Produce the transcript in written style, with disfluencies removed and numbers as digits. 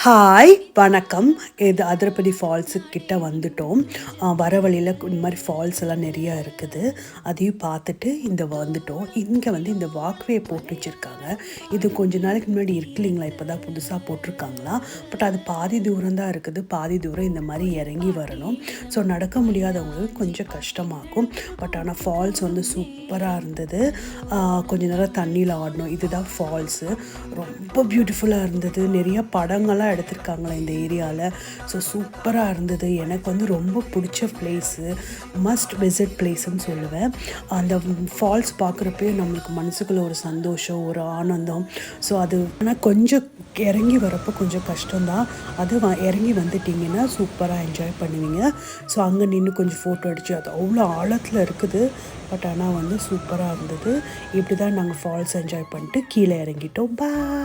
Hi வணக்கம். இது அதிரப்படி falls கிட்ட வந்துட்டோம். வர வழியில் இந்த மாதிரி ஃபால்ஸ் எல்லாம் நிறையா இருக்குது. அதையும் பார்த்துட்டு வந்துட்டோம். இங்கே இந்த வாக்வே போட்டு வச்சுருக்காங்க. இது கொஞ்ச நாளைக்கு முன்னாடி இருக்கு இல்லைங்களா, இப்போ தான் புதுசாக போட்டிருக்காங்களா. பட் அது பாதி தூரம் தான் இருக்குது. பாதி தூரம் இந்த மாதிரி இறங்கி வரணும். ஸோ நடக்க முடியாதவங்களுக்கு கொஞ்சம் கஷ்டமாகும். பட் ஆனால் ஃபால்ஸ் சூப்பராக இருந்தது. கொஞ்ச நேரம் தண்ணியில் ஆடணும். இதுதான் ஃபால்ஸு. ரொம்ப பியூட்டிஃபுல்லாக இருந்தது. நிறைய படங்கள்லாம் எடுத்திருக்காங்களே இந்த ஏரியாவில். ஸோ சூப்பராக இருந்தது. எனக்கு ரொம்ப பிடிச்ச பிளேஸு, மஸ்ட் விசிட் பிளேஸுன்னு சொல்லுவேன். அந்த ஃபால்ஸ் பார்க்குறப்பே நம்மளுக்கு மனசுக்குள்ளே ஒரு சந்தோஷம், ஒரு ஆனந்தம். ஸோ அது ஆனால் கொஞ்சம் இறங்கி வரப்போ கொஞ்சம் கஷ்டம்தான். அது இறங்கி வந்துட்டிங்கன்னா சூப்பராக என்ஜாய் பண்ணுவீங்க. ஸோ அங்கே நின்று கொஞ்சம் ஃபோட்டோ அடித்து, அது அவ்வளோ ஆழத்தில் இருக்குது. பட் ஆனால் சூப்பராக இருந்தது. இப்படி தான் நாங்கள் ஃபால்ஸ் என்ஜாய் பண்ணிட்டு கீழே இறங்கிட்டோம். பாய்.